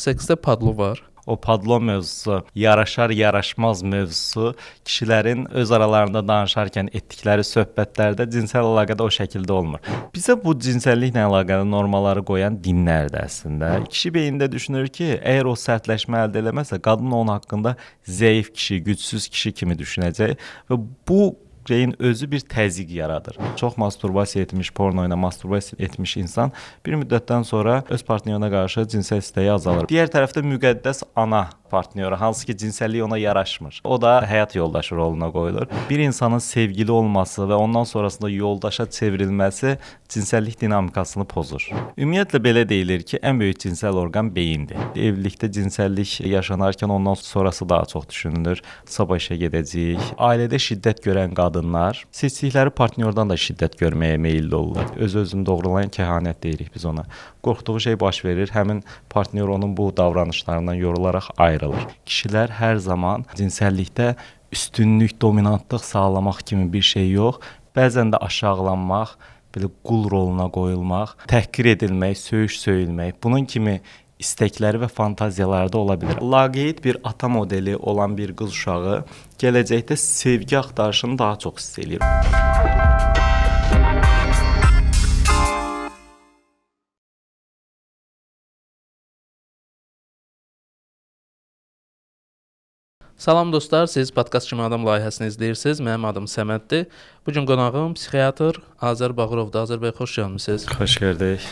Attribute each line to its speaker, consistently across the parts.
Speaker 1: seksdə padlo var.
Speaker 2: O padlo mövzusu, yaraşar-yaraşmaz mövzusu kişilərin öz aralarında danışarkən etdikləri söhbətlərdə cinsel əlaqədə o şəkildə olmur. Bizə bu cinsəlliklə əlaqəli normaları qoyan dinlərdir əslində. Kişi beyində düşünür ki, əgər o sərtləşmə əldə eləməsə, qadın onun haqqında zəif kişi, gücsüz kişi kimi düşünəcək və bu şeyin özü bir təzyiq yaradır. Çox masturbasiya etmiş, porno ilə masturbasiya etmiş insan bir müddətdən sonra öz partnyoruna qarşı cinsel istəyi azalır. Digər tərəfdə müqəddəs ana partnyoru, hansı ki cinsəllik ona yaraşmır. O da həyat yoldaşı roluna qoyulur. Bir insanın sevgili olması və ondan sonrasında yoldaşa çevrilməsi cinsəllik dinamikasını pozur. Ümumiyyətlə belə deyilir ki, ən böyük cinsel orqan beyindir. Evlilikdə cinsəllik yaşanarkən ondan sonrası daha çox düşünülür. Sabah işə gedəcəyik. Ailədə şiddət görən qadınlar seçdikləri partnyordan da şiddət görməyə meylli olurlar. Öz-özünü doğrulayan kəhanət deyirik biz ona. Qorxduğu şey baş verir, həmin partnyor onun bu davranışlarından yorularaq ayrılır. Kişilər hər zaman cinsəllikdə üstünlük, dominantlıq sağlamaq kimi bir şey yox, bəzən də aşağılanmaq, belə qul roluna qoyulmaq, təhqir edilmək, söyüş-söyülmək, bunun kimi istəkləri və fantaziyaları da ola bilər. Laqeyd bir ata modeli olan bir qız uşağı gələcəkdə sevgi axtarışını daha çox hiss eləyir.
Speaker 1: Salam dostlar, siz Podkast Kimi Adam layihəsini izləyirsiniz. Mənim adım Səməddir. Bu gün qonağım psixiatr Azər Bağırovdur. Azər bəy, xoş gəlmisiniz.
Speaker 2: Xoş gördük.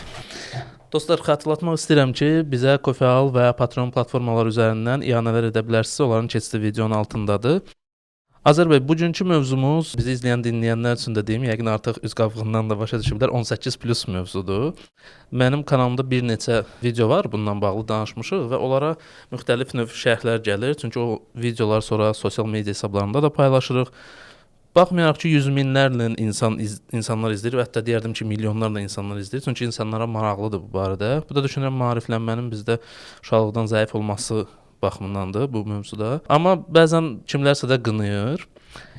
Speaker 1: Dostlar, xatırlatmaq istəyirəm ki, bizə Coffee və Patreon platformaları üzərindən iyanələr edə bilərsiniz. Onların keçidi videonun altındadır. Azər bəy, bugünkü mövzumuz bizi izləyən, dinləyənlər üçün də deyim, yəqin artıq üz qavığından da başa düşüblər, 18+ mövzudur. Mənim kanalımda bir neçə video var, bundan bağlı danışmışıq və onlara müxtəlif növ şərhlər gəlir. Çünki o videolar sonra sosial media hesablarında da paylaşırıq. Baxmayaraq ki, yüz minlərlə insanlar izləyir və hətta deyərdim ki, milyonlarla insanlar izləyir. Çünki insanlara maraqlıdır bu barədə. Bu da düşünürəm maariflənmənin bizdə uşaqlıqdan zəif olması baxımındandır bu mövzuda. Amma bəzən kimlərsə də qınayır.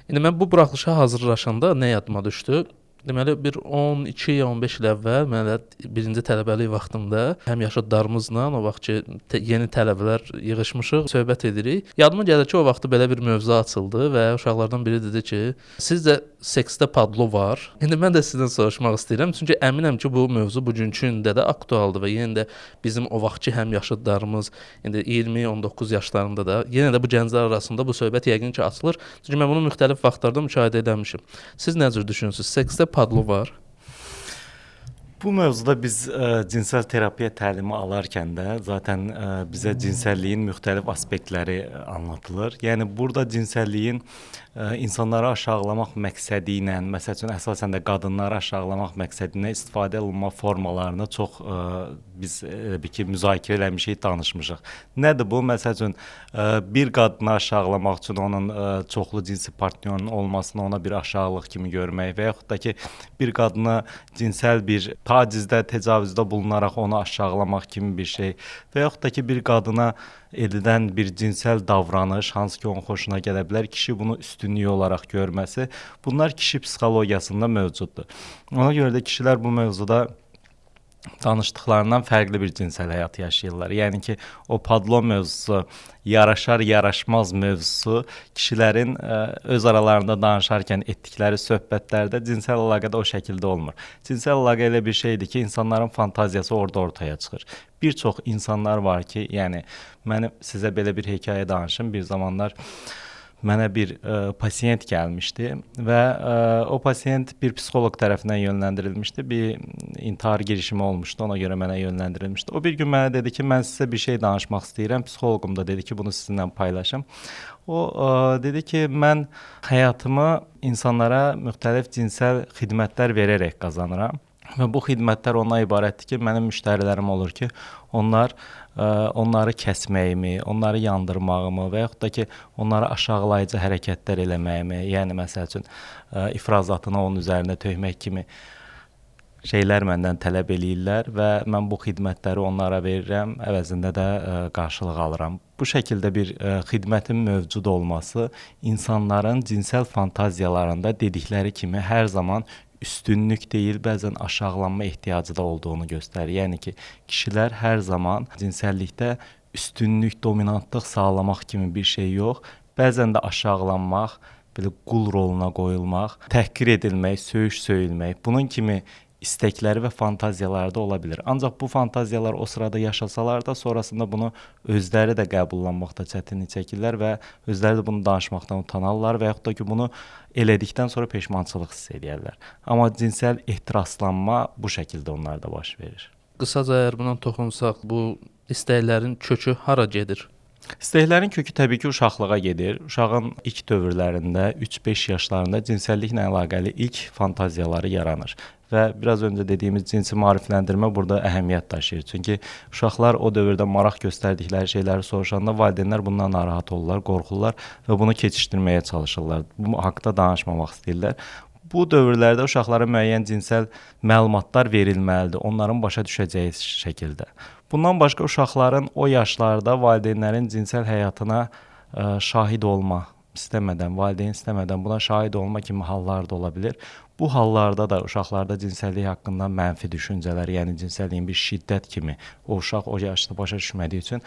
Speaker 1: İndi mən bu buraxılışa hazırlaşanda nə yadıma düşdü? Deməli, bir 12-15 il əvvəl mən birinci tələbəlik vaxtımda həmyaşıdlarımızla, o vaxt ki yeni tələbələr yığışmışıq, söhbət edirik. Yadıma gəlir ki, o vaxt belə bir mövzu açıldı və uşaqlardan biri dedi ki, sizdə seksdə padlo var. İndi mən də sizdən soruşmaq istəyirəm, çünki əminəm ki, bu mövzu bugünkü gündə də aktualdır və yenə də bizim o vaxtki həmyaşıdlarımız, indi 20-19 yaşlarında da yenə də bu gənclər arasında bu söhbət yəqin ki açılır. Çünki mən bunu müxtəlif vaxtlarda müşahidə etmişəm. Siz nə cür düşünürsünüz? Seksdə padlo var.
Speaker 2: Bu mövzuda biz cinsel terapiya təlimi alarkən də zaten bizə cinsəlliyin müxtəlif aspektləri anlatılır. Yəni burada cinsəlliyin insanları aşağılamaq məqsədi ilə, məsəl üçün əsasən də qadınları aşağılamaq məqsədi ilə istifadə olunma formalarını çox biz bir ki müzakirə eləmişik, danışmışıq. Nədir bu? Məsəl üçün bir qadını aşağılamaq üçün onun çoxlu cinsi partnyorunun olmasını ona bir aşağılıq kimi görmək və yaxud da ki bir qadını cinsel bir tacizdə, təcavüzdə bulunaraq onu aşağılamaq kimi bir şey və yaxud da ki bir qadına edilən bir cinsel davranış, hansı ki onun xoşuna gələ bilər, kişi bunu üstünlük olaraq görməsi, bunlar kişi psixologiyasında mövcuddur. Ona görə də kişilər bu mövzuda danışdıqlarından fərqli bir cinsel həyat yaşayırlar. Yəni ki, o padlo mövzusu, yaraşar-yaraşmaz mövzusu kişilərin öz aralarında danışarkən etdikləri söhbətlərdə cinsel əlaqədə o şəkildə olmur. Cinsel əlaqə elə bir şeydir ki, insanların fantaziyası orada ortaya çıxır. Bir çox insanlar var ki, yəni mən sizə belə bir hekayə danışım. Bir zamanlar mənə bir pasiyent gəlmişdi və o pasiyent bir psixoloq tərəfindən yönləndirilmişdi. Bir intihar girişimi olmuşdu, ona görə mənə yönləndirilmişdi. O bir gün mənə dedi ki, mən sizə bir şey danışmaq istəyirəm. Psixoloqum da dedi ki, bunu sizinlə paylaşım. O dedi ki, mən həyatımı insanlara müxtəlif cinsel xidmətlər verərək qazanıram. Və bu xidmətlər ona ibarətdir ki, mənim müştərilərim olur ki, onları kəsməyimi, onları yandırmağımı və yaxud da ki, onlara aşağılayıcı hərəkətlər eləməyimi, yəni məsəl üçün ifrazatını onun üzərinə tökmək kimi şeylər məndən tələb eləyirlər və mən bu xidmətləri onlara verirəm, əvəzində də qarşılıq alıram. Bu şəkildə bir xidmətin mövcud olması insanların cinsel fantaziyalarında dedikləri kimi hər zaman üstünlük deyil, bəzən aşağılanma ehtiyacı da olduğunu göstərir. Yəni ki, kişilər hər zaman cinsəllikdə üstünlük, dominantlıq sağlamaq kimi bir şey yox. Bəzən də aşağılanmaq, belə qul roluna qoyulmaq, təhqir edilmək, söyülmək, bunun kimi istəkləri və fantaziyaları da ola bilər. Ancaq bu fantaziyalar o sırada yaşasalar da sonrasında bunu özləri də qəbullanmaqda çətinlik çəkirlər və özləri də bunu danışmaqdan utanarlar və yaxud da ki bunu elədikdən sonra peşmançılıq hiss edərlər. Amma cinsəl ehtiraslanma bu şəkildə onlarda baş verir.
Speaker 1: Qısaca əgər buna toxunsaq, bu istəklərin kökü hara gedir?
Speaker 2: İstəklərin kökü təbii ki uşaqlığa gedir. Uşağın ilk dövrlərində 3-5 yaşlarında cinsəlliklə əlaqəli ilk fantaziyaları yaranır. Və biraz öncə dediyimiz cinsi maarifləndirmə burada əhəmiyyət daşıyır. Çünki uşaqlar o dövrdə maraq göstərdikləri şeyləri soruşanda valideynlər bundan narahat olurlar, qorxurlar və bunu keçişdirməyə çalışırlar. Bu haqqda danışmamaq istəyirlər. Bu dövrlərdə uşaqlara müəyyən cinsəl məlumatlar verilməlidir, onların başa düşəcəyi şəkildə. Bundan başqa uşaqların o yaşlarda valideynlərin cinsəl həyatına şahid olma, istəmədən, valideyn istəmədən buna şahid olma kimi hallar da ola bilər. Bu hallarda da uşaqlarda cinsəllik haqqında mənfi düşüncələr, yəni cinsəlliyin bir şiddət kimi, o uşaq o yaşda başa düşmədiyi üçün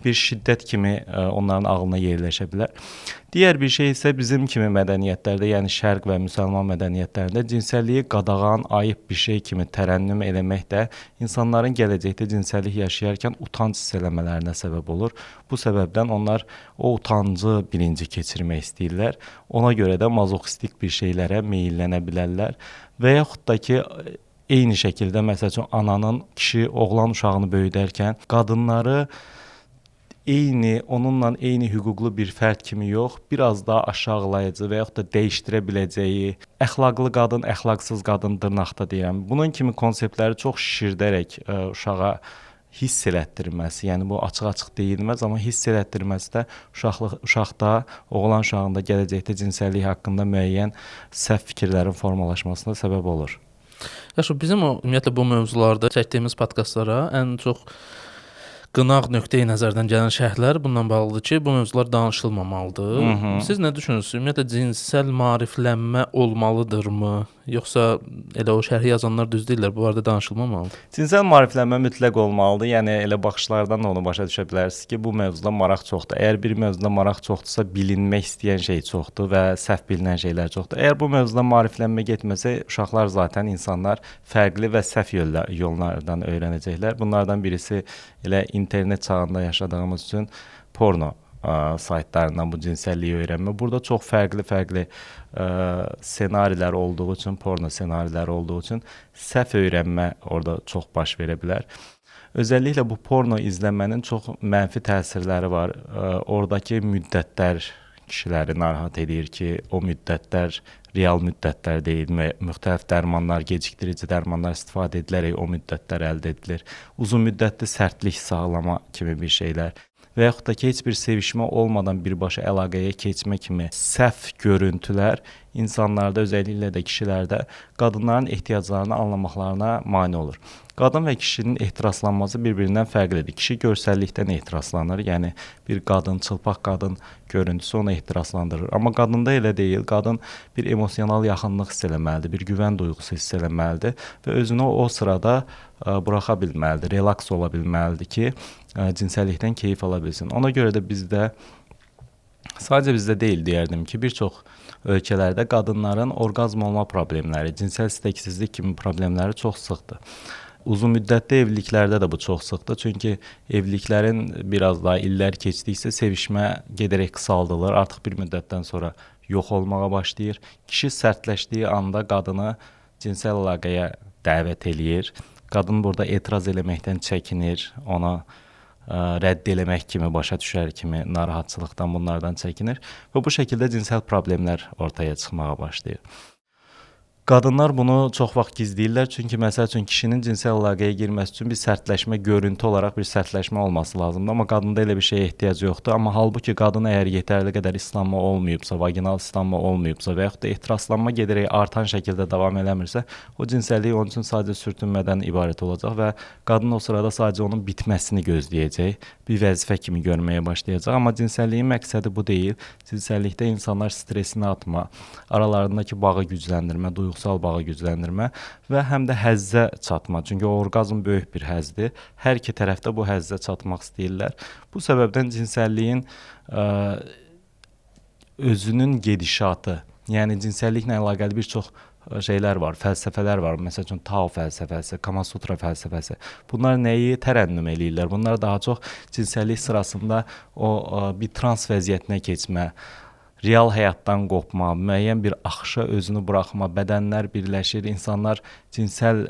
Speaker 2: bir şiddət kimi onların ağlına yerləşə bilər. Digər bir şey isə bizim kimi mədəniyyətlərdə, yəni şərq və müsəlman mədəniyyətlərində cinsəlliyi qadağan, ayıb bir şey kimi tərənnüm eləmək də insanların gələcəkdə cinsəllik yaşayarkən utanc hiss eləmələrinə səbəb olur. Bu səbəbdən onlar o utancı birinci keçirmək istəyirlər. Ona görə də mazoxistik bir şeylərə meyllənə bilərlər və yaxud da ki eyni şəkildə məsəl üçün ananın kişi oğlan uşağını böyüdərkən qadınları onunla eyni hüquqlu bir fərd kimi yox, biraz daha aşağılayıcı və yaxud da dəyişdirə biləcəyi, əxlaqlı qadın, əxlaqsız qadın dırnaqda deyirəm. Bunun kimi konseptləri çox şişirdərək uşağa hiss elətdirməsi, yəni bu açıq-açıq deyilməz, amma hiss elətdirməsi də uşaqda, oğlan uşağında gələcəkdə cinsəllik haqqında müəyyən səhv fikirlərin formalaşmasına səbəb olur.
Speaker 1: Yaxşı, bizim ümumiyyətlə bu mövzularda çəkdiyimiz podkastlara ən çox qınaq nöqteyi nəzərdən gələn şərhlər bununla bağlıdır ki, bu mövzular danışılmamalıdır. Siz nə düşünürsünüz? Ümumiyyətlə cinsəl maariflənmə olmalıdırmı? Yoxsa elə o şərhi yazanlar düz deyirlər, bu barədə danışılmamalıdır?
Speaker 2: Cinsəl maariflənmə mütləq olmalıdır. Yəni elə baxışlardan da onu başa düşə bilərsiniz ki, bu mövzuda maraq çoxdur. Əgər bir mövzuda maraq çoxdursa, bilinmək istəyən şey çoxdur və səhv bilinən şeylər çoxdur. Əgər bu mövzuda maariflənmə getməsə, uşaqlar zaten insanlar fərqli və səhv yollardan öyrənəcəklər. Bunlardan birisi elə internet çağında yaşadığımız üçün porno saytlarından bu cinsəlliyi öyrənmə. Burada çox fərqli ssenarilər olduğu üçün, porno ssenariləri olduğu üçün səhv öyrənmə orada çox baş verə bilər. Özəlliklə bu porno izləmənin çox mənfi təsirləri var. Oradakı müddətlər kişiləri narahat edir ki, o müddətlər real müddətlər deyil, müxtəlif dərmanlar, gecikdirici dərmanlar istifadə edilərək o müddətlər əldə edilir. Uzun müddətli sərtlik sağlama kimi bir şeylər və yaxud da ki, heç bir sevişmə olmadan birbaşa əlaqəyə keçmə kimi səhv görüntülər insanlarda, özəlliklə də kişilərdə qadınların ehtiyaclarını anlamaqlarına mane olur. Qadın və kişinin ehtiraslanması bir-birindən fərqlidir. Kişi görsəllikdən ehtiraslanır, yəni bir qadın, çılpaq qadın görüntüsü onu ehtiraslandırır. Amma qadında elə deyil, qadın bir emosional yaxınlıq hiss eləməlidir, bir güvən duyğusu hiss eləməlidir və özünü o sırada buraxa bilməlidir, relaks ola bilməlidir ki, cinsəllikdən keyif ala bilsin. Ona görə də sadəcə bizdə deyil deyərdim ki, bir çox ölkələrdə qadınların orqazm olma problemləri, cinsəl istəksizlik kimi problemləri çox sıxdır. Uzun müddətli evliliklərdə də bu çox sıxdır. Çünki evliliklərin biraz daha illər keçdikcə sevişmə gedərək qısaldılır. Artıq bir müddətdən sonra yox olmağa başlayır. Kişi sərtləşdiyi anda qadını cinsəl əlaqəyə dəvət eləyir. Qadın burada etiraz eləməkdən çəkinir, ona rədd eləmək kimi, başa düşər kimi narahatçılıqdan bunlardan çəkinir və bu şəkildə cinsəl problemlər ortaya çıxmağa başlayır. Qadınlar bunu çox vaxt gizləyirlər, çünki məsəl üçün kişinin cinsəl əlaqəyə girməsi üçün bir sərtləşmə, görüntü olaraq bir sərtləşmə olması lazımdır, amma qadında elə bir şeyə ehtiyac yoxdur. Amma halbuki qadın əgər yetərli qədər islanma olmayıbsa, vaginal islanma olmayıbsa və yaxud da ehtiraslanma gedərək artan şəkildə davam eləmirsə, o cinsəllik onun üçün sadəcə sürtünmədən ibarət olacaq və qadın o sırada sadəcə onun bitməsini gözləyəcək, bir vəzifə kimi görməyə başlayacaq. Amma cinsəlliyin məqsədi bu deyil. Cinsəllikdə insanlar stresini atma, aralarındakı bağı gücləndirmə, duyğu duyğusal bağı gücləndirmə və həm də həzzə çatma. Çünki orqazm böyük bir həzdir. Hər iki tərəfdə bu həzzə çatmaq istəyirlər. Bu səbəbdən cinsəlliyin özünün gedişatı, yəni cinsəlliklə əlaqəli bir çox şeylər var, fəlsəfələr var. Məsəl üçün Tao fəlsəfəsi, Kama Sutra fəlsəfəsi. Bunlar nəyi tərənnüm eləyirlər? Bunlar daha çox cinsəllik sırasında o bir trans vəziyyətinə keçmə, real həyatdan qopma, müəyyən bir axışa özünü buraxma, bədənlər birləşir, insanlar cinsəl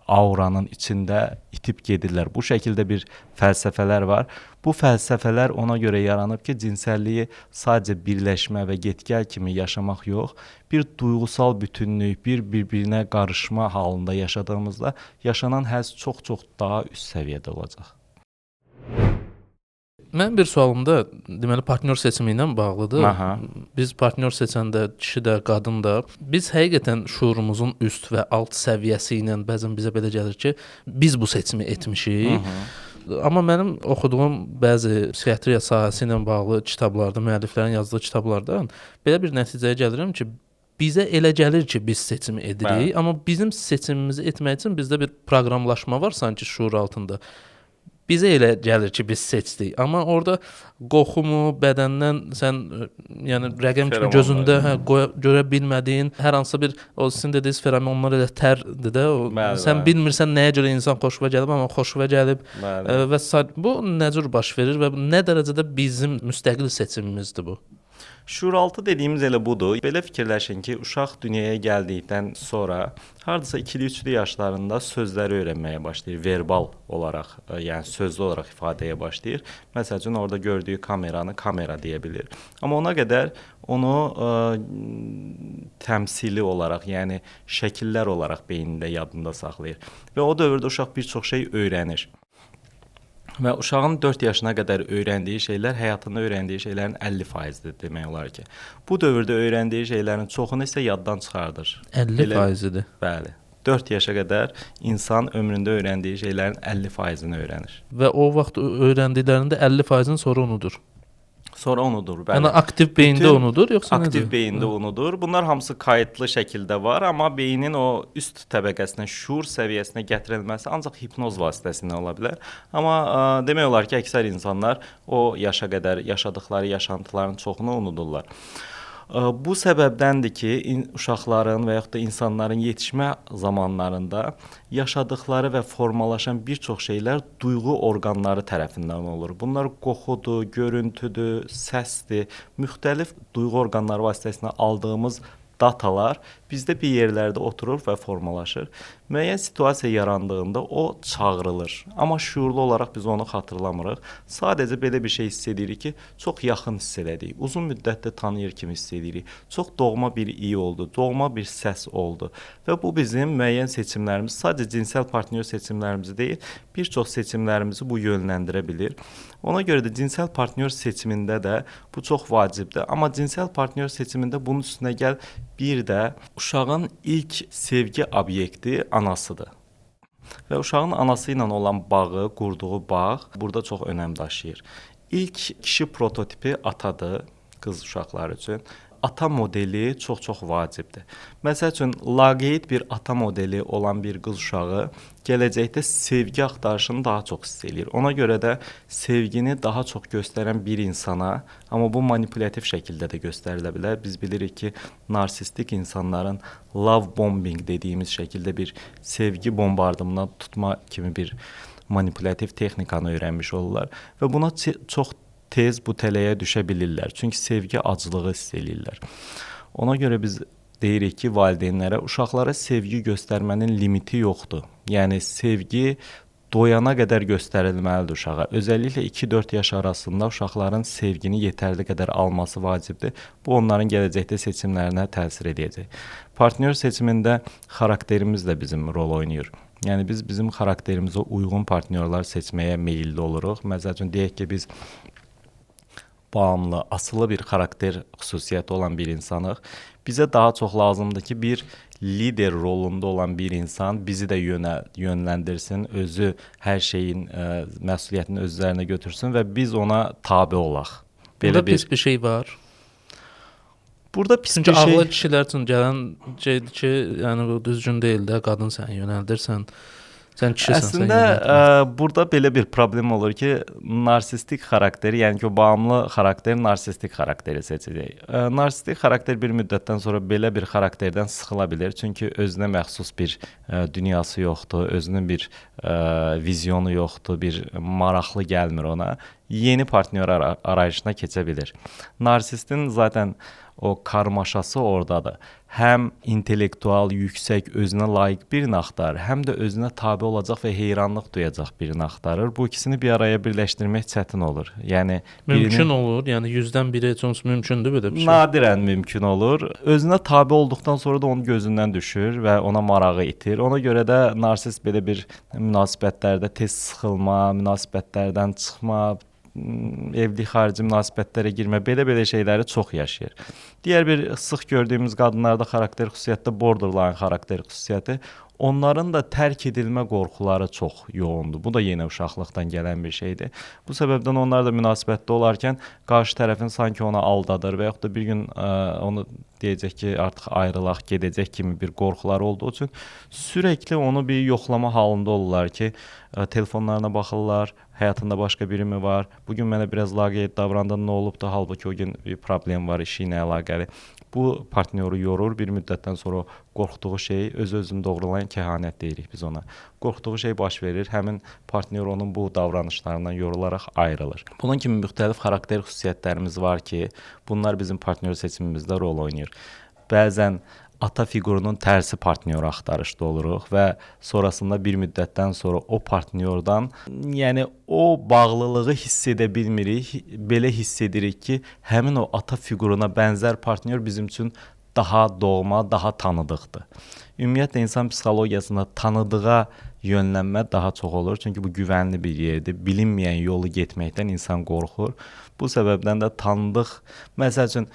Speaker 2: auranın içində itib gedirlər. Bu şəkildə bir fəlsəfələr var. Bu fəlsəfələr ona görə yaranıb ki, cinsəlliyi sadəcə birləşmə və get-gəl kimi yaşamaq yox, bir duyğusal bütünlük, bir-birinə qarışma halında yaşadığımızda yaşanan həzz çox-çox daha üst səviyyədə olacaq.
Speaker 1: Mənim bir sualım da deməli partnyor seçimi ilə bağlıdır.
Speaker 2: Aha.
Speaker 1: Biz partnyor seçəndə kişi də, qadın da biz həqiqətən şuurumuzun üst və alt səviyyəsi ilə bəzən bizə belə gəlir ki, biz bu seçimi etmişik. Amma mənim oxuduğum bəzi psixiatriya sahəsi ilə bağlı kitablarda, müəlliflərin yazdığı kitablardan belə bir nəticəyə gəlirəm ki, bizə elə gəlir ki, biz seçimi edirik, amma bizim seçimimizi etmək üçün bizdə bir proqramlaşma var sanki şuur altında. Bizə elə gəlir ki, biz seçdik. Amma orada qoxumu, bədəndən sən yəni rəqəm kimi gözündə görə bilmədiyin hər hansısa bir o sizin dediyiniz feromonlar elə tərdir də. Sən bilmirsən nəyə görə insan xoşuna gəlib, amma xoşuna gəlib və bu nə cür baş verir və nə dərəcədə bizim müstəqil seçimimizdir bu?
Speaker 2: Şuuraltı dediyimiz elə budur. Belə fikirləşin ki, uşaq dünyaya gəldikdən sonra hardasa 2-3 yaşlarında sözləri öyrənməyə başlayır, verbal olaraq, yəni sözlü olaraq ifadəyə başlayır. Məsəl üçün orada gördüyü kameranı kamera deyə bilir. Amma ona qədər onu təmsili olaraq, yəni şəkillər olaraq beynində yadında saxlayır. Və o dövrdə uşaq bir çox şey öyrənir. Və uşağın 4 yaşına qədər öyrəndiyi şeylər həyatında öyrəndiyi şeylərin 50%-dir demək olar ki. Bu dövrdə öyrəndiyi şeylərin çoxunu isə yaddan çıxardır.
Speaker 1: 50%-dir.
Speaker 2: Bəli. 4 yaşa qədər insan ömründə öyrəndiyi şeylərin 50%-ni öyrənir.
Speaker 1: Və o vaxt öyrəndiklərində 50%-ni sonra unudur.
Speaker 2: Sonra unudur, bəli.
Speaker 1: Yəni aktiv beyində unudur, yoxsa nədir?
Speaker 2: Aktiv beyində unudur. Bunlar hamısı qayıtlı şəkildə var, amma beynin o üst təbəqəsinə, şuur səviyyəsinə gətirilməsi ancaq hipnoz vasitəsilə ola bilər. Amma demək olar ki, əksər insanlar o yaşa qədər yaşadıkları yaşantıların çoxunu unudurlar. Bu səbəbdəndir ki, uşaqların və yaxud da insanların yetişmə zamanlarında yaşadıkları və formalaşan bir çox şeylər duyğu orqanları tərəfindən olur. Bunlar qoxudur, görüntüdür, səsdir, müxtəlif duyğu orqanları vasitəsilə aldığımız datalar bizdə bir yerlərdə oturur və formalaşır. Müəyyən situasiya yarandığında o çağırılır. Amma şuurlu olaraq biz onu xatırlamırıq. Sadəcə belə bir şey hiss edirik ki, çox yaxın hiss elədik. Uzun müddətdə tanıyır kimi hiss edirik. Çox doğma bir iyi oldu, doğma bir səs oldu. Və bu bizim müəyyən seçimlərimiz, sadəcə cinsəl partnyor seçimlərimizi deyil, bir çox seçimlərimizi bu yönləndirə bilir. Ona görə də cinsəl partnyor seçimində də bu çox vacibdir. Amma cinsəl partnyor seçimində bunun üstünə gəl bir də uşağın ilk sevgi obyekti anasıdır. Və uşağın anası ilə olan bağı, qurduğu bağ burada çox önəm daşıyır. İlk kişi prototipi atadır qız uşaqları üçün. Ata modeli çox-çox vacibdir. Məsəl üçün, laqeyd bir ata modeli olan bir qız uşağı gələcəkdə sevgi axtarışını daha çox hiss eləyir. Ona görə də sevgini daha çox göstərən bir insana, amma bu manipulativ şəkildə də göstərilə bilər. Biz bilirik ki, narsistik insanların love bombing dediyimiz şəkildə bir sevgi bombardımına tutma kimi bir manipulativ texnikanı öyrənmiş olurlar və buna çox tez bu tələyə düşə bilirlər. Çünki sevgi acılığı hiss eləyirlər. Ona görə biz deyirik ki, valideynlərə uşaqlara sevgi göstərmənin limiti yoxdur. Yəni sevgi doyana qədər göstərilməlidir uşağa. Özəlliklə 2-4 yaş arasında uşaqların sevgini yetərli qədər alması vacibdir. Bu onların gələcəkdə seçimlərinə təsir edəcək. Partnyor seçimində xarakterimiz də bizim rol oynayır. Yəni biz bizim xarakterimizə uyğun partnyorlar seçməyə meyilli oluruq. Məsəl üçün deyək ki, biz bağımlı, asılı bir xarakter xüsusiyyəti olan bir insanıq. Bizə daha çox lazımdır ki, bir lider rolunda olan bir insan bizi də yönləndirsin, özü hər şeyin məsuliyyətini öz üzərinə götürsün və biz ona tabe olaq.
Speaker 1: Burada pis bir şey var.
Speaker 2: Burada pis
Speaker 1: Çünki
Speaker 2: bir şey
Speaker 1: ağlı kişilər üçün gələn şeydir ki, yəni bu düzgün deyil də, qadın sən yönəldirsən. Sən kişisən, sən
Speaker 2: əslində
Speaker 1: yönəldmə.
Speaker 2: burada belə bir problem olur ki, narsistik xarakteri, yəni ki, o bağımlı xarakter narsistik xarakteri seçəcək. Narsistik xarakter bir müddətdən sonra belə bir xarakterdən sıxıla bilər, çünki özünə məxsus bir dünyası yoxdur, özünün bir vizyonu yoxdur, bir maraqlı gəlmir ona. Yeni partnyor arayışına keçə bilər. Narsistin zaten o karmaşası oradadır. Həm intellektual, yüksək, özünə layiq birini axtarır, həm də özünə tabe olacaq və heyranlıq duyacaq birini axtarır. Bu ikisini bir araya birləşdirmək çətin olur. Yəni
Speaker 1: Mümkün olur. Yəni 100-dən biri heç olmasa mümkündür belə bir şey.
Speaker 2: nadirən mümkün olur. Özünə tabe olduqdan sonra da onun gözündən düşür və ona marağı itir. Ona görə də narsist belə bir münasibətlərdə tez sıxılma, münasibətlərdən çıxma, evli xarici münasibətlərə girmə, belə şeyləri çox yaşayır. Digər bir sıx gördüyümüz qadınlarda xarakter xüsusiyyəti borderline xarakter xüsusiyyəti. Onların da tərk edilmə qorxuları çox yoğundur. Bu da yenə uşaqlıqdan gələn bir şeydir. Bu səbəbdən onlar da münasibətdə olarkən qarşı tərəfin sanki ona aldadır və yaxud da bir gün onu deyəcək ki, artıq ayrılaq, gedəcək kimi bir qorxuları olduğu üçün sürəkli onu bir yoxlama halında olurlar ki, telefonlarına baxırlar, həyatında başqa biri mi var? Bugün mənə biraz laqeyd davrandı, nə olubdu? Halbuki o gün bir problem var işi ilə əlaqəli. Bu partnyoru yorur, bir müddətdən sonra qorxduğu şey öz-özünü doğrulayan kəhanət deyirik biz ona. Qorxduğu şey baş verir, həmin partnyor onun bu davranışlarından yorularaq ayrılır. Bunun kimi müxtəlif xarakter xüsusiyyətlərimiz var ki, bunlar bizim partnyor seçimimizdə rol oynayır. Bəzən ata fiqurunun tərsi partnyor axtarışda oluruq və sonrasında bir müddətdən sonra o partnyordan, yəni o bağlılığı hiss edə bilmirik. Belə hiss edirik ki, həmin o ata fiquruna bənzər partnyor bizim üçün daha doğma, daha tanıdıqdır. Ümumiyyətlə insan psixologiyasında tanıdığa yönlənmə daha çox olur. Çünki bu güvənli bir yerdir. Bilinməyən yolu getməkdən insan qorxur. Bu səbəbdən də tanıdıq. Məsəl üçün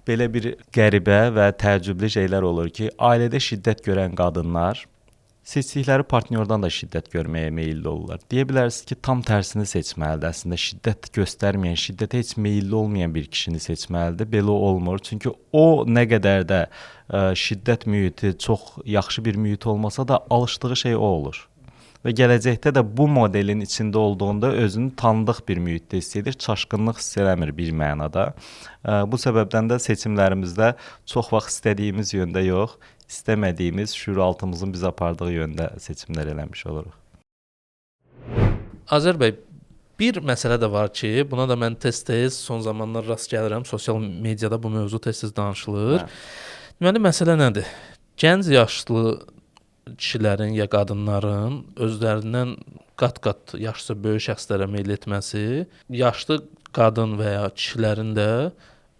Speaker 2: belə bir qəribə və təəccüblü şeylər olur ki, ailədə şiddət görən qadınlar seçdikləri partnyordan da şiddət görməyə meylli olurlar. Deyə bilərsiniz ki, tam tərsini seçməlidir. Əslində şiddət göstərməyən, şiddətə heç meylli olmayan bir kişini seçməlidir. Belə olmur. Çünki o nə qədər də şiddət mühiti çox yaxşı bir mühit olmasa da alışdığı şey o olur. Və gələcəkdə də bu modelin içində olduğunda özünü tanıdıq bir mühitdə hiss edir, çaşqınlıq hiss eləmir bir mənada. Bu səbəbdən də seçimlərimizdə çox vaxt istədiyimiz yöndə yox, istəmədiyimiz, şüuraltımızın bizi apardığı yöndə seçimlər eləmiş oluruq.
Speaker 1: Azər bəy, bir məsələ də var ki, buna da mən tez-tez son zamanlar rast gəlirəm, sosial mediada bu mövzu tez-tez danışılır. Deməli, məsələ nədir? Gənc yaşlı kişilərin ya qadınların özlərindən qat-qat yaşca böyük şəxslərə meyl etməsi, yaşlı qadın və ya kişilərin də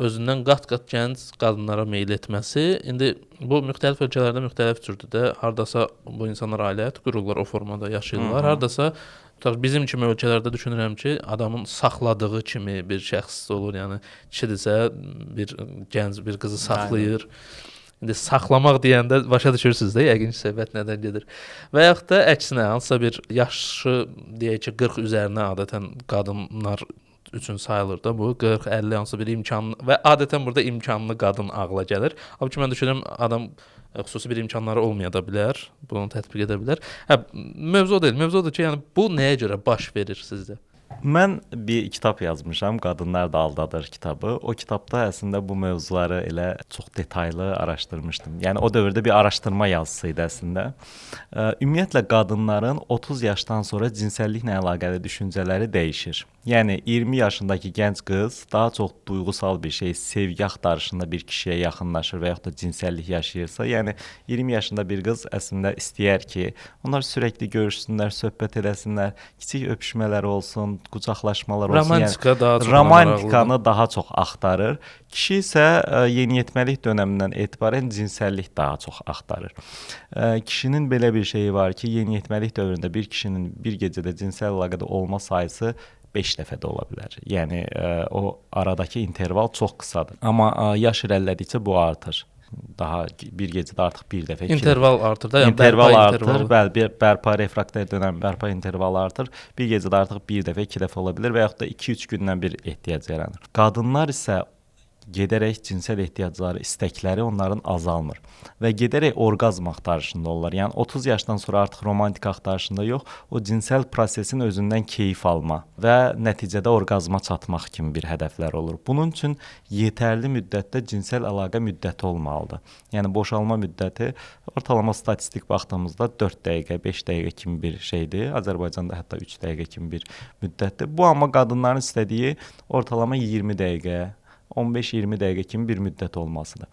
Speaker 1: özündən qat-qat gənc qadınlara meyl etməsi, indi bu müxtəlif ölkələrdə müxtəlif cürdür də, hardasa bu insanlar ailə həyatı qururlar, o formada yaşayırlar, hardasa bizim kimi ölkələrdə düşünürəm ki, adamın saxladığı kimi bir şəxs olur, yəni kişidirsə bir gənc bir qızı saxlayır. İndi saxlamaq deyəndə başa düşürsüz də, yəqin ki, söhbət nədən gedir. Və yaxud da əksinə, hansısa bir yaşı, deyək ki, 40 üzərinə adətən qadınlar üçün sayılır da bu, 40-50 hansısa bir imkanlı və adətən burada imkanlı qadın ağla gəlir. Halbuki mən düşünürəm, adam xüsusi bir imkanları olmaya da bilər, bunu tətbiq edə bilər. Mövzu o deyil, mövzu odur ki, yəni bu nəyə görə baş verir sizdə?
Speaker 2: Mən bir kitab yazmışam, Qadınlar da Aldadır kitabı. O kitabda əslində bu mövzuları elə çox detallı araşdırmışdım. Yəni o dövrdə bir araşdırma yazısı idi əslində. Ümumiyyətlə qadınların 30 yaşdan sonra cinsəlliklə əlaqəli düşüncələri dəyişir. Yəni 20 yaşındakı gənc qız daha çox duyğusal bir şey, sevgi axtarışında bir kişiyə yaxınlaşır və yaxud da cinsəllik yaşayırsa, yəni 20 yaşında bir qız əslində istəyər ki, onlar sürəkli görüşsünlər, söhbət edəsinlər, kiçik öpüşmələr olsun, qucaqlaşmalar olsun.
Speaker 1: Romantika daha çox
Speaker 2: romantikanı daha çox axtarır. Kişi isə yeniyetməlik dönəmindən etibarən cinsəllik daha çox axtarır. Kişinin belə bir şeyi var ki, yeniyetməlik dövründə bir kişinin bir gecədə cinsel əlaqədə olma sayısı 5 dəfə də ola bilər. Yəni o aradakı interval çox qısadır. Amma yaş irəlilədikcə bu artır. Daha bir gecədə artıq bir dəfə.
Speaker 1: İnterval artır da, yəni
Speaker 2: interval artır. Bəli, bərpa refrakter dönəm, bərpa intervalı artır. Bir gecədə artıq bir dəfə, 2 dəfə ola bilər və yaxud da 2-3 gündən bir ehtiyac yaranır. Qadınlar isə gedərək cinsel ehtiyacları, istəkləri onların azalmır və gedərək orqazm axtarışında olurlar. Yəni 30 yaşdan sonra artıq romantik axtarışında yox, o cinsel prosesin özündən keyif alma və nəticədə orqazma çatmaq kimi bir hədəflər olur. Bunun üçün yetərli müddətdə cinsel əlaqə müddəti olmalıdır. Yəni boşalma müddəti ortalama statistik baxdığımızda 4 dəqiqə, 5 dəqiqə kimi bir şeydir. Azərbaycanda hətta 3 dəqiqə kimi bir müddətdir. Bu amma qadınların istədiyi ortalama 20 dəqiqə, 15-20 dəqiqə kimi bir müddət olmasıdır.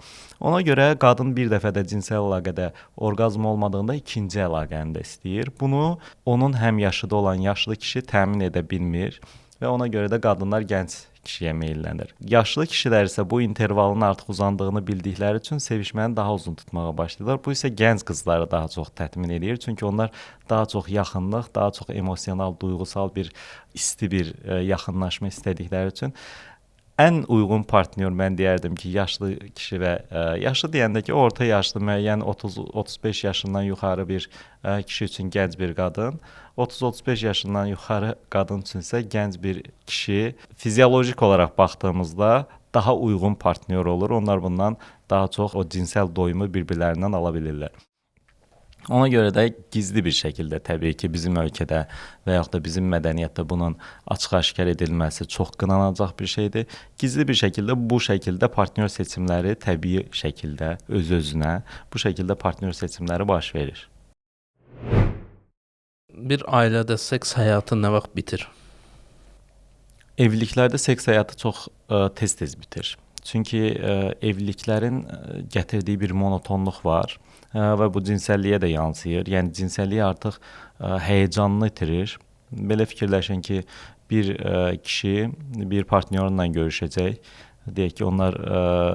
Speaker 2: Ona görə qadın bir dəfədə cinsel əlaqədə orqazm olmadığında ikinci əlaqəni də istəyir. Bunu onun həmyaşıdı olan yaşlı kişi təmin edə bilmir və ona görə də qadınlar gənc kişiyə meyllənir. Yaşlı kişilər isə bu intervalın artıq uzandığını bildikləri üçün sevişməni daha uzun tutmağa başlayırlar. Bu isə gənc qızları daha çox təmin edir. Çünki onlar daha çox yaxınlıq, daha çox emosional, duyğusal bir isti bir yaxınlaşma istədikləri üçün ən uyğun partnyor mən deyərdim ki, yaşlı kişi və yaşlı deyəndə ki, orta yaşlı müəyyən 30-35 yaşından yuxarı bir kişi üçün gənc bir qadın, 30-35 yaşından yuxarı qadın üçün isə gənc bir kişi fiziolojik olaraq baxdığımızda daha uyğun partnyor olur. Onlar bundan daha çox o cinsel doyumu bir-birlərindən ala bilirlər. Ona görə də gizli bir şəkildə təbii ki, bizim ölkədə və yaxud da bizim mədəniyyətdə bunun açıq-aşkar edilməsi çox qınanacaq bir şeydir. Gizli bir şəkildə bu şəkildə partnyor seçimləri təbii şəkildə öz-özünə bu şəkildə partnyor seçimləri baş verir.
Speaker 1: Bir ailədə seks həyatı nə vaxt bitir?
Speaker 2: Evliliklərdə seks həyatı çox tez-tez bitir. Çünki evliliklərin gətirdiyi bir monotonluq var və bu cinsəlliyə də yansıyır. Yəni cinsəllik artıq həyəcanını itirir. Belə fikirləşin ki, bir kişi bir partnyorla görüşəcək. Deyək ki, onlar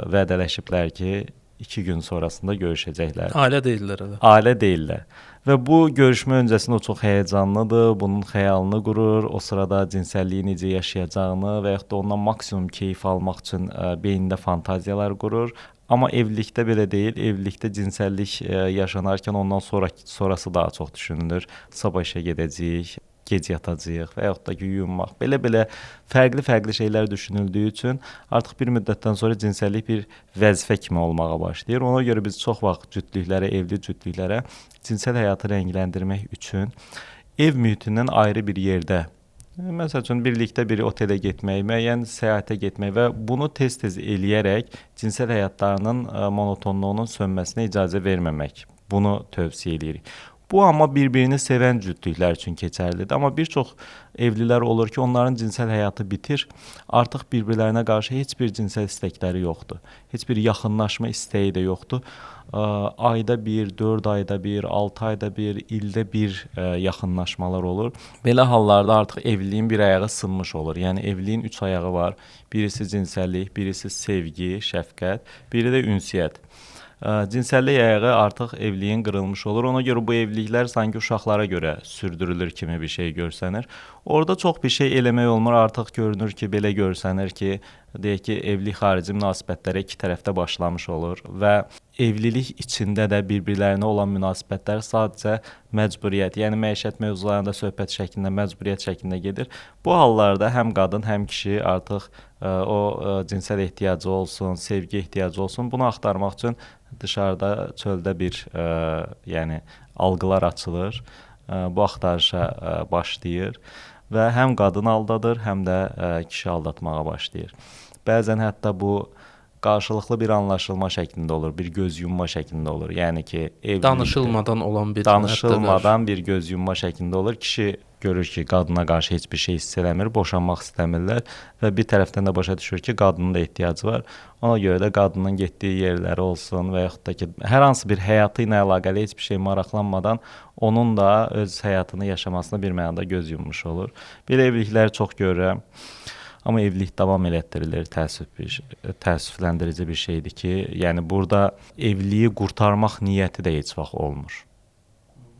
Speaker 2: vədələşiblər ki, 2 gün sonrasında görüşəcəklər.
Speaker 1: Ailə deyirlər elə.
Speaker 2: Ailə deyirlər. Və bu görüşmə öncəsində o çox həyəcanlıdır, bunun xəyalını qurur, o sırada cinsəlliyi necə yaşayacağını və yaxud da ondan maksimum keyif almaq üçün beynində fantaziyalar qurur. Amma evlilikdə belə deyil. Evlilikdə cinsəllik yaşanarkən ondan sonrası daha çox düşünülür. Sabah işə gedəcəyik, gec yatacağıq və yaxud da ki, yuyunmaq. Belə fərqli şeylər düşünüldüyü üçün artıq bir müddətdən sonra cinsəllik bir vəzifə kimi olmağa başlayır. Ona görə biz çox vaxt cütlüklərə, evli cütlüklərə cinsel həyatı rəngləndirmək üçün ev mühitindən ayrı bir yerdə, məsəl üçün birlikdə bir otelə getmək, müəyyən səyahətə getmək və bunu tez-tez eləyərək cinsel həyatlarının monotonluğunun sönməsinə icazə verməmək. Bunu tövsiyə edirik. Bu amma bir-birini sevən cütlüklər üçün keçərlidir. Amma bir çox evlilər olur ki, onların cinsel həyatı bitir. Artıq bir-birlərinə qarşı heç bir cinsel istəkləri yoxdur. Heç bir yaxınlaşma istəyi də yoxdur. Ayda bir, 4 ayda bir, 6 ayda bir, ildə bir yaxınlaşmalar olur. Belə hallarda artıq evliliyin bir ayağı sınmış olur. Yəni evliliyin 3 ayağı var. Birisi cinsəllik, birisi sevgi, şəfqət, biri də ünsiyyət. Cinsəllik ayağı artıq evliliyin qırılmış olur. Ona görə bu evliliklər sanki uşaqlara görə sürdürülür kimi bir şey görsənir. Orada çox bir şey eləmək olmur. Artıq görünür ki, belə görsənir ki, deyək ki, evlilik xarici münasibətlərə iki tərəfdə başlamış olur və evlilik içində də bir-birlərinə olan münasibətlər sadəcə məcburiyyət, yəni məişət mövzularında söhbət şəklində, məcburiyyət şəklində gedir. Bu hallarda həm qadın, həm kişi artıq o cinsel ehtiyacı olsun, sevgi ehtiyacı olsun, bunu axtarmaq üçün dışarıda çöldə bir yəni alqılar açılır. Bu axtarışa başlayır və həm qadın aldadır, həm də kişi aldatmağa başlayır. Bəzən hətta bu qarşılıqlı bir anlaşılma şəklində olur, bir göz yumma şəklində olur. Yəni ki,
Speaker 1: danışılmadan olan bir
Speaker 2: bir göz yumma şəklində olur. Kişi görür ki, qadına qarşı heç bir şey hiss eləmir, boşanmaq istəmirlər və bir tərəfdən də başa düşür ki, qadının da ehtiyacı var. Ona görə də qadının getdiyi yerləri olsun və yaxud da ki, hər hansı bir həyatı ilə əlaqəli heç bir şey maraqlanmadan onun da öz həyatını yaşamasına bir mənada göz yummuş olur. Belə evlilikləri çox görürəm. Amma evlilik davam elətdirilir, təəssüfləndirici bir şeydir ki, yəni burada evliliyi qurtarmaq niyyəti də heç vaxt olmur.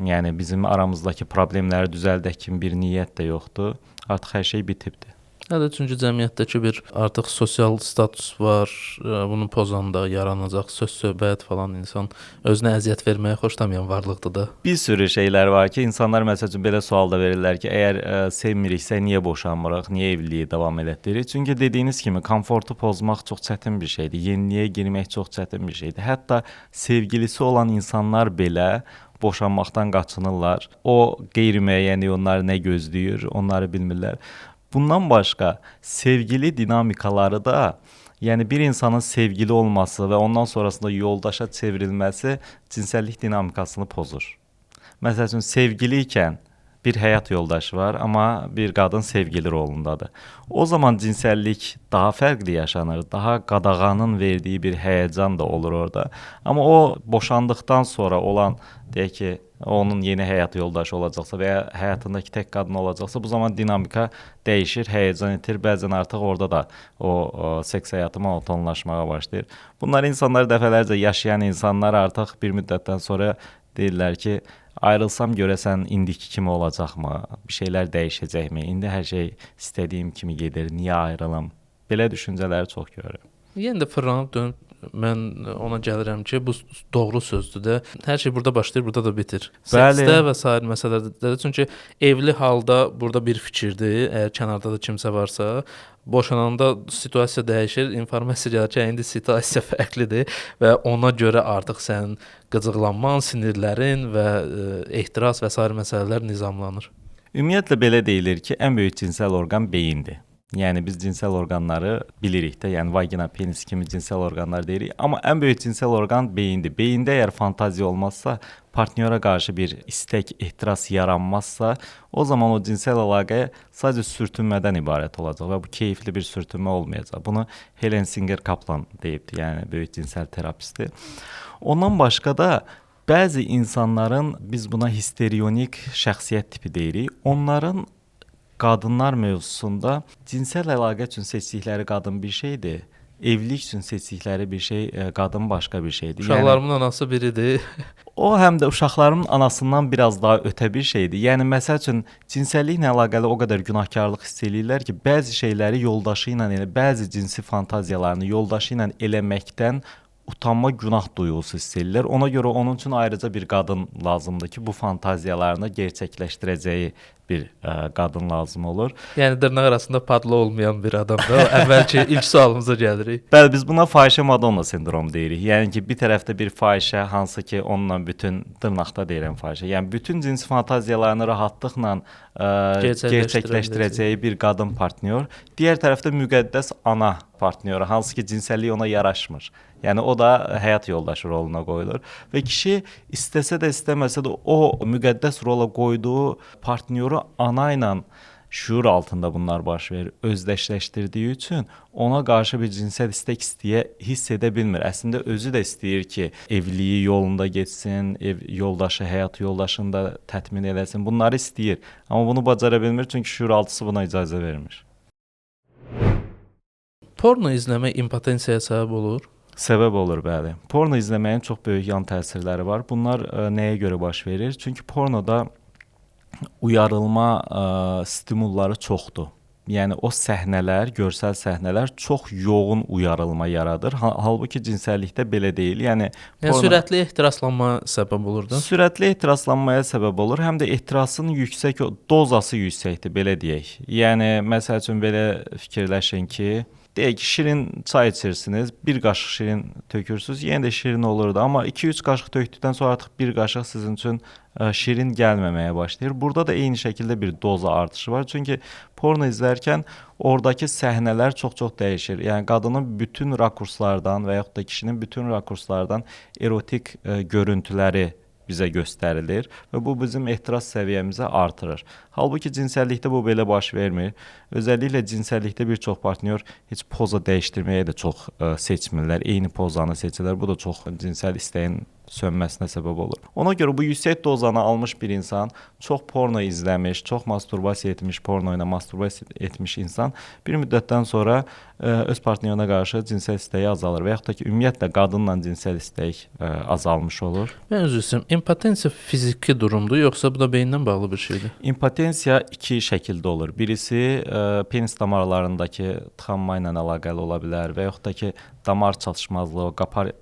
Speaker 2: Yəni bizim aramızdakı problemləri düzəldək kimi bir niyyət də yoxdur. Artıq hər şey bitibdir.
Speaker 1: Hətta çünki cəmiyyətdəki bir artıq sosial status var. Bunu pozanda yaranacaq söz-söhbət falan insan özünə əziyyət verməyə xoşlamayan varlıqdır da.
Speaker 2: Bir sürü şeylər var ki, insanlar məsəl üçün belə sual da verirlər ki, əgər sevmiriksə niyə boşanmırıq, niyə evliliyi davam elətdiririk? Çünki dediyiniz kimi komfortu pozmaq çox çətin bir şeydir. Yeniliyə girmək çox çətin bir şeydir. Hətta sevgilisi olan insanlar belə boşanmaqdan qaçınırlar. O qeyri-müəyyənlik onları nə gözləyir, onları bilmirlər. Bundan başqa sevgili dinamikaları da, yəni bir insanın sevgili olması və ondan sonrasında yoldaşa çevrilməsi cinsəllik dinamikasını pozur. Məsəl üçün sevgili ikən bir həyat yoldaşı var, amma bir qadın sevgili rolundadır. O zaman cinsəllik daha fərqli yaşanır, daha qadağanın verdiyi bir həyəcan da olur orada. Amma o boşandıqdan sonra olan, deyək ki, onun yeni həyat yoldaşı olacaqsa və ya həyatındakı tək qadın olacaqsa, bu zaman dinamika dəyişir, həyəcan itir. Bəzən artıq orada da o seks həyatı monotonlaşmağa başlayır. Bunlar insanlar dəfələrcə yaşayan insanlar artıq bir müddətdən sonra deyirlər ki, ayrılsam görəsən indiki kimi olacaqmı? Bir şeylər dəyişəcəkmi? İndi hər şey istədiyim kimi gedir. Niyə ayrılım? Belə düşüncələri çox görürəm.
Speaker 1: Yenə də fırlanıb dönüb mən ona gəlirəm ki, bu doğru sözdür də. Hər şey burada başlayır, burada da bitir. Seksdə və sair məsələlərdə. Çünki evli halda burada bir fikirdir. Əgər kənarda da kimsə varsa, boşananda situasiya dəyişir. İnformasiya gəlir ki, indi situasiya fərqlidir və ona görə artıq sənin qıcıqlanman, sinirlərin və ehtiras və sair məsələlər nizamlanır.
Speaker 2: Ümumiyyətlə belə deyilir ki, ən böyük cinsəl orqan beyindir. Yəni biz cinsəl orqanları bilirik də, yəni vagina, penis kimi cinsəl orqanlar deyirik, amma ən böyük cinsəl orqan beyindir. Beyində əgər fantaziya olmazsa, partnyora qarşı bir istək, ehtiras yaranmazsa, o zaman o cinsəl əlaqə sadəcə sürtünmədən ibarət olacaq və bu keyifli bir sürtünmə olmayacaq. Bunu Helen Singer Kaplan deyibdi, yəni böyük cinsəl terapisti. Ondan başqa da bəzi insanların, biz buna histerionik şəxsiyyət tipi deyirik, onların qadınlar mövzusunda cinsəl əlaqə üçün seçdikləri qadın bir şeydir, evlilik üçün seçdikləri bir şey, qadın başqa bir şeydir.
Speaker 1: Uşaqlarımın anası biridir.
Speaker 2: O həm də uşaqlarımın anasından biraz daha ötə bir şeydir. Yəni məsəl üçün cinsəlliklə əlaqəli o qədər günahkarlıq hiss eləyirlər ki, bəzi şeyləri yoldaşı ilə elə, bəzi cinsi fantaziyalarını yoldaşı ilə eləməkdən utanma, günah duyğusu hiss edirlər. Ona görə onun üçün ayrıca bir qadın lazımdır ki, bu fantaziyalarını gerçəkləşdirəcəyi bir qadın lazım olur.
Speaker 1: Yəni dırnaq arasında padla olmayan bir adam da. Əvvəlki ilk sualımıza gəlirik.
Speaker 2: Bəli, biz buna fahişə Madonna sindromu deyirik. Yəni ki, bir tərəfdə bir fahişə, hansı ki, onunla bütün dırnaqda deyirəm fahişə. Yəni bütün cinsi fantaziyalarını rahatlıqla gerçəkləşdirəcəyi bir qadın partnyor. Digər tərəfdə müqəddəs ana partnyoru, hansı ki, cinsəllik ona yaraşmır. Yəni o da həyat yoldaşı roluna qoyulur və kişi istəsə də istəməsə də o müqəddəs rola qoyduğu partnyoru ana ilə şuur altında bunlar baş verir. Özdeşləşdirdiyi üçün ona qarşı bir cinsel istək hiss edə bilmir. Əslində özü də istəyir ki, evliliyi yolunda getsin, yoldaşı, həyat yoldaşını da tətmin eləsin. Bunları istəyir. Amma bunu bacara bilmir çünki şuur altısı buna icazə vermir.
Speaker 1: Porno izləmək impotensiyaya səbəb olur?
Speaker 2: Səbəb olur, bəli. Porno izləməyin çox böyük yan təsirləri var. Bunlar nəyə görə baş verir? Çünki pornoda uyarılma stimulları çoxdur. Yəni o səhnələr, görsəl səhnələr çox yoğun uyarılma yaradır. Halbuki cinsəllikdə belə deyil. Yəni
Speaker 1: sürətli ehtiraslanma səbəb olur da.
Speaker 2: Sürətli ehtiraslanmaya səbəb olur. Həm də ehtirasın yüksək, dozası yüksəkdir, belə deyək. Yəni məsəl üçün belə fikirləşin ki, deyək ki, şirin çay içirsiniz, bir qaşıq şirin tökürsünüz, yenə də şirin olurdu. Amma 2-3 qaşıq tökdükdən sonra artıq bir qaşıq sizin üçün şirin gəlməməyə başlayır. Burada da eyni şəkildə bir doza artışı var. Çünki porno izlərkən oradakı səhnələr çox-çox dəyişir. Yəni qadının bütün rakurslardan və yaxud da kişinin bütün rakurslardan erotik görüntüləri bizə göstərilir və bu bizim ehtiras səviyyəmizi artırır. Halbuki cinsəllikdə bu belə baş vermir. Özəlliklə cinsəllikdə bir çox partnyor heç poza dəyişdirməyə də çox seçmirlər. Eyni pozanı seçirlər. Bu da çox cinsəl istəyin sönməsinə səbəb olur. Ona görə bu yüksək dozanı almış bir insan, çox porno izləmiş, çox masturbasiya etmiş, porno ilə masturbasiya etmiş insan bir müddətdən sonra öz partnerinə qarşı cinsel istəyi azalır və yaxud da ki, ümumiyyətlə qadınla cinsel istək azalmış olur.
Speaker 1: Mən üzr istəyirəm, impotensiya fiziki durumdur, yoxsa bu da beyinlə bağlı bir şeydir?
Speaker 2: İmpotensiya iki şəkildə olur. Birisi penis damarlarındakı tıxanma ilə əlaqəli ola bilər və yaxud da ki, damar çatışmazlığı,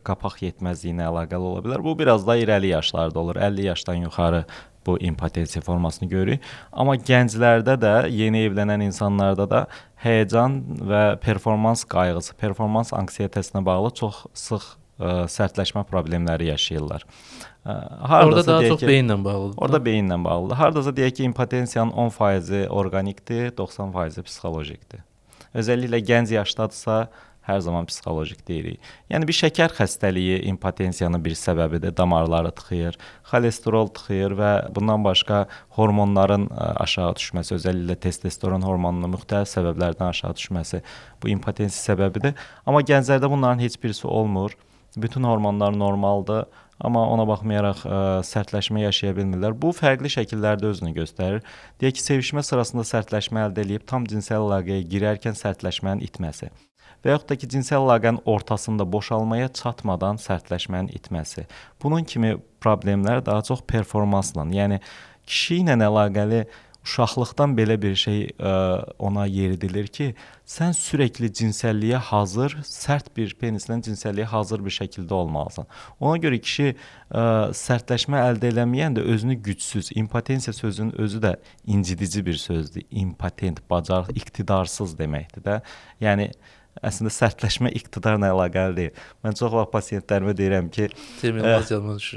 Speaker 2: qapaq yetməzliyi ilə əlaqəli ola bilər. Bu biraz da irəli yaşlarda olur. 50 yaşdan yuxarı bu impotensiya formasını görürük. Amma gənclərdə də, yeni evlənən insanlarda da həyəcan və performans qayğısı, performans anksiyetəsinə bağlı çox sıx sərtləşmə problemləri yaşayırlar.
Speaker 1: Orada daha çox beyinlə bağlıdır.
Speaker 2: Orada beyinlə bağlıdır. Hardasa deyək ki, impotensiyanın 10% orqanikdir, 90% psixolojikdir. Özəlliklə gənc yaşdadırsa, hər zaman psixolojik deyirik. Yəni bir şəkər xəstəliyi impotensiyanın bir səbəbidir. Damarları tıxıyır, xolesterol tıxıyır və bundan başqa hormonların aşağı düşməsi, özəlliklə testosteron hormonunun müxtəlif səbəblərdən aşağı düşməsi bu impotensiya səbəbidir. Amma gənclərdə bunların heç birisi olmur. Bütün hormonlar normaldır, amma ona baxmayaraq sərtləşmə yaşaya bilmirlər. Bu fərqli şəkillərdə özünü göstərir. Deyək ki, sevişmə sırasında sərtləşmə əldə edib tam cinsel əlaqəyə girərkən sərtləşmənin itməsi və yaxud da ki, cinsel əlaqənin ortasında boşalmaya çatmadan sərtləşmənin itməsi. Bunun kimi problemlər daha çox performansla, yəni kişi ilə əlaqəli uşaqlıqdan belə bir şey ona yeridilir ki, sən sürəkli cinsəlliyə hazır, sərt bir penislə cinsəlliyə hazır bir şəkildə olmalısan. Ona görə kişi sərtləşmə əldə eləməyən də özünü gücsüz, impotensiya sözünün özü də incidici bir sözdür. Impotent, bacarıq, iqtidarsız deməkdir də. Yəni əslində sərtləşmə iqtidarla əlaqəli deyil. Mən çox vaxt pasiyentlərimə deyirəm ki,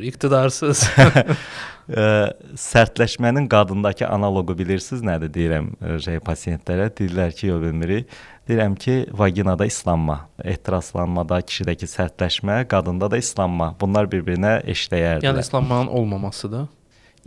Speaker 1: iqtidarsız.
Speaker 2: Sərtləşmənin qadındakı analoqu bilirsiniz nədir deyirəm pasiyentlərə. Deyirlər ki, yox bilmirik. Deyirəm ki, vaginada islanma, ehtiraslanmada kişidəki sərtləşmə, qadında da islanma. Bunlar bir-birinə eşdəyərdir.
Speaker 1: Yəni islanmanın olmamasıdır.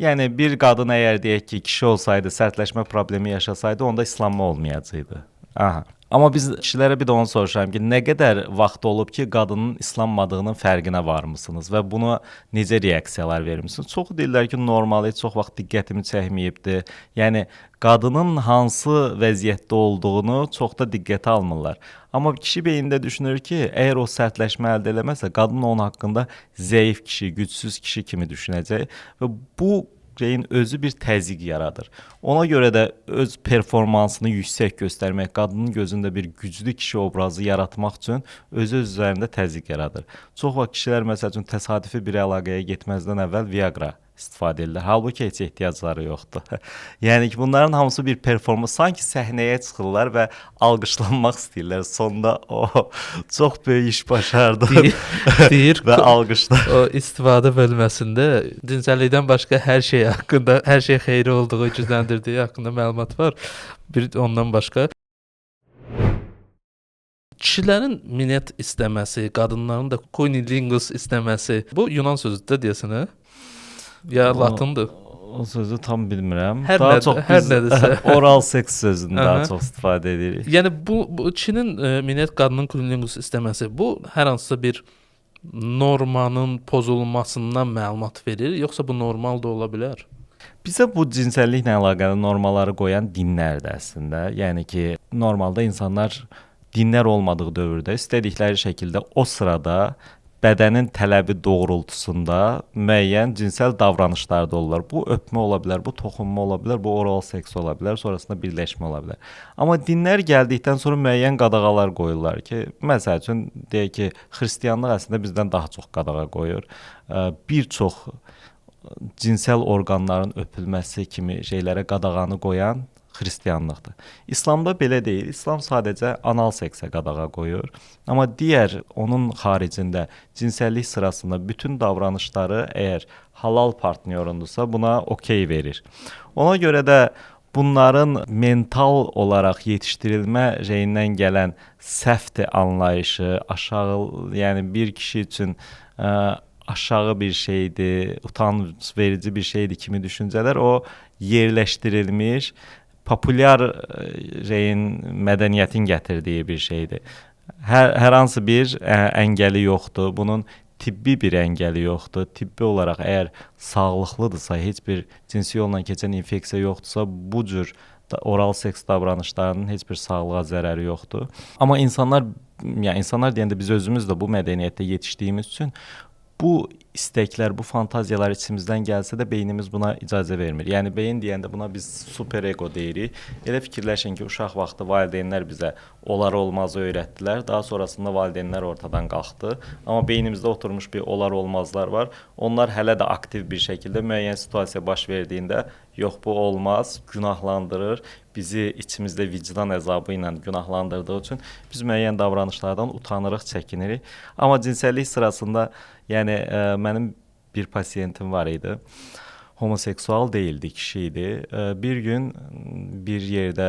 Speaker 2: Yəni bir qadın əgər deyək ki, kişi olsaydı, sərtləşmə problemi yaşasaydı, onda islanma olmayacaqdı. Aha. Amma biz kişilərə bir də onu soruşuram ki, nə qədər vaxt olub ki, qadının islanmadığının fərqinə varmısınız və buna necə reaksiyalar vermisiniz? Çoxu deyirlər ki, normal, heç çox vaxt diqqətimi çəkməyibdi. Yəni qadının hansı vəziyyətdə olduğunu çox da diqqətə almırlar. Amma kişi beyində düşünür ki, əgər o sərtləşmə əldə eləməsə, qadın onun haqqında zəif kişi, gücsüz kişi kimi düşünəcək və bu şeyin özü bir təzyiq yaradır. Ona görə də öz performansını yüksək göstərmək, qadının gözündə bir güclü kişi obrazı yaratmaq üçün özü üzərində təzyiq yaradır. Çox vaxt kişilər məsəl üçün təsadüfi bir əlaqəyə getməzdən əvvəl Viagra istifadə edirlər. Halbuki heç ehtiyacları yoxdur. Yəni ki, bunların hamısı bir performans, sanki səhnəyə çıxırlar və alqışlanmaq istəyirlər. Sonda o çox böyük iş başardı
Speaker 1: deyir
Speaker 2: və alqışlar.
Speaker 1: O istifadə bölməsində cinsəllikdən başqa hər şey haqqında, hər şey xeyri olduğu gücləndirdiyi haqqında məlumat var. Bir ondan başqa kişilərin minət istəməsi, qadınların da cunnilingus istəməsi. Bu Yunan sözüdür deyəsən, hə? Ya latındır.
Speaker 2: O sözü tam bilmirəm.
Speaker 1: Hər
Speaker 2: daha
Speaker 1: nədir,
Speaker 2: çox
Speaker 1: hər
Speaker 2: biz
Speaker 1: nədirsə.
Speaker 2: Oral seks sözünü daha çox istifadə edirik.
Speaker 1: Yəni bu kişinin minət qadının cunnilingus istəməsi bu hər hansısa bir normanın pozulmasından məlumat verir, yoxsa bu normal da ola bilər?
Speaker 2: Bizə bu cinsəlliklə əlaqəli normaları qoyan dinlərdir əslində. Yəni ki, normalda insanlar dinlər olmadığı dövrdə istədikləri şəkildə o sırada bədənin tələbi doğrultusunda müəyyən cinsel davranışlarda olurlar. Bu öpmə ola bilər, bu toxunma ola bilər, bu oral seks ola bilər, sonrasında birləşmə ola bilər. Amma dinlər gəldikdən sonra müəyyən qadağalar qoyurlar ki, məsəl üçün deyək ki, xristianlıq əslində bizdən daha çox qadağa qoyur. Bir çox cinsel orqanların öpülməsi kimi şeylərə qadağanı qoyan xristianlıqdır. İslamda belə deyil. İslam sadəcə anal seksə qadağa qoyur. Amma digər onun xaricində cinsəllik sırasında bütün davranışları əgər halal partnyorundursa buna okey verir. Ona görə də bunların mental olaraq yetişdirilmə şeyindən gələn səhv anlayışı, aşağı, yəni bir kişi üçün aşağı bir şeydir, utanc verici bir şeydir kimi düşüncələr o yerləşdirilmiş populyar mədəniyyətin gətirdiyi bir şeydir. Hər hansı bir əngəli yoxdur. Bunun tibbi bir əngəli yoxdur. Tibbi olaraq əgər sağlıqlıdırsa, heç bir cinsi yolla keçən infeksiya yoxdursa, bu cür oral seks davranışlarının heç bir sağlığa zərəri yoxdur. Amma insanlar deyəndə biz özümüz də bu mədəniyyətdə yetişdiyimiz üçün bu istəklər, bu fantaziyalar içimizdən gəlsə də beynimiz buna icazə vermir. Yəni beyin deyəndə buna biz super ego deyirik. Elə fikirləşin ki, uşaq vaxtı valideynlər bizə olar olmazı öyrətdilər. Daha sonrasında valideynlər ortadan qalxdı. Amma beynimizdə oturmuş bir olar olmazlar var. Onlar hələ də aktiv bir şəkildə müəyyən situasiya baş verdiyində yox bu olmaz, günahlandırır. Bizi içimizdə vicdan əzabı ilə günahlandırdığı üçün biz müəyyən davranışlardan utanırıq, çəkinirik. Amma cinsəllik sırasında mənim bir pasiyentim var idi. Homoseksual değildi, kişiydi. Bir gün bir yerdə,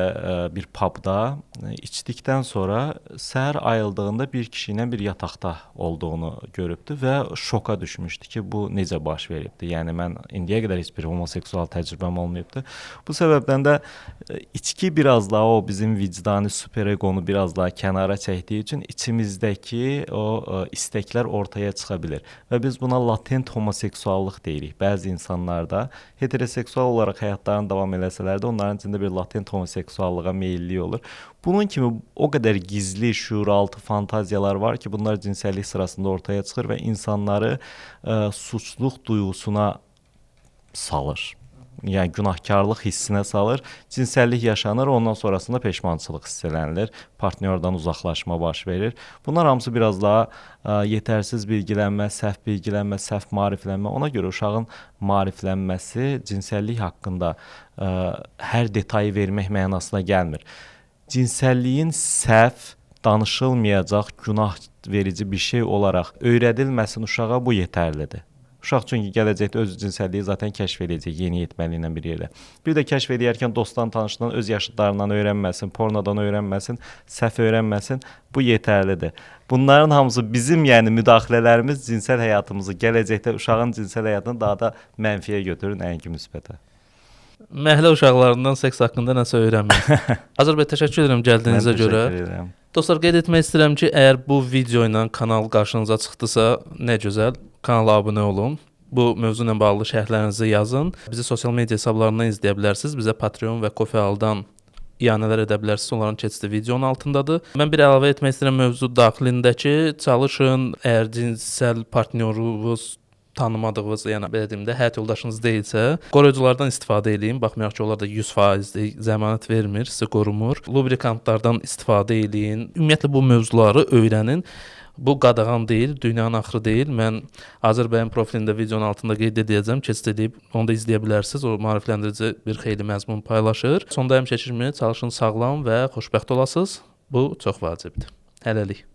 Speaker 2: bir pubda içdikdən sonra səhər ayıldığında bir kişi ilə bir yataqda olduğunu görübdü və şoka düşmüşdü ki, bu necə baş veribdi. Yəni mən indiyə qədər heç bir homoseksual təcrübəm olmayıbdı. Bu səbəbdən də içki biraz daha o bizim vicdani superegonu biraz daha kənara çəkdiyi üçün içimizdəki o istəklər ortaya çıxa bilir. Və biz buna latent homoseksuallıq deyirik. Bəzi insanlarda heteroseksual olaraq həyatlarını davam eləsələr də onların içində bir latent homoseksuallığa meyilliyi olur. Bunun kimi o qədər gizli, şuuraltı fantaziyalar var ki, bunlar cinsəllik sırasında ortaya çıxır və insanları suçluq duyğusuna salır. Yəni günahkarlıq hissinə salır, cinsəllik yaşanır, ondan sonrasında peşmançılıq hiss elənilir, partnyordan uzaqlaşma baş verir. Bunlar hamısı biraz daha yetərsiz bilgilənmə, səhv maariflənmə. Ona görə uşağın maariflənməsi cinsəllik haqqında hər detayı vermək mənasına gəlmir. Cinsəlliyin səhv, danışılmayacaq, günah verici bir şey olaraq öyrədilməsin uşağa, bu yetərlidir. Uşaq çünki gələcəkdə öz cinsəlliyi zaten kəşf edəcək yeni yetməliylə bir yerdə. Bir də kəşf edərkən dostdan, tanışdan, öz yaşıdlarından öyrənməsin, pornodan öyrənməsin, səhv öyrənməsin, bu yetərlidir. Bunların hamısı bizim müdaxilələrimiz cinsəl həyatımızı, gələcəkdə uşağın cinsəl həyatını daha da mənfiyə götürür, nəinki müsbətə.
Speaker 1: Məhəllə uşaqlarından seks haqqında nəsə öyrənmək. Azər bəy, təşəkkür edirəm gəldiyinizə görə.
Speaker 2: Mən təşəkkür edirəm.
Speaker 1: Dostlar, qeyd etmək istəyirəm ki, əgər bu video ilə kanal qarşınıza çıxdısa, nə gözəl, kanala abunə olun. Bu mövzu ilə bağlı şərhlərinizi yazın. Bizi sosial media hesablarından izləyə bilərsiniz. Bizə Patreon və Coffee-Aldan iyanələr edə bilərsiniz. Onların keçidi videonun altındadır. Mən bir əlavə etmək istəyirəm mövzu daxilindəki. Çalışın, əgər cinsəl partnyorunuz tanımadığınız, belə deyim də, həyat yoldaşınız deyilsə, qoruyuculardan istifadə eləyin. Baxmayaraq ki, onlar da 100% zəmanət vermir, sizi qorumur. Lubrikantlardan istifadə eləyin. Ümumiyyətlə bu mövzuları öyrənin. Bu qadağan deyil, dünyanın axırı deyil. Mən Azər bəyin profilində videonun altında qeyd edəcəm, keçid edib onu da izləyə bilərsiniz. O maarifləndirici bir xeyli məzmun paylaşır. Sonda həmişə çalışın sağlam və xoşbəxt olasınız. Bu çox vacibdir. Hələlik.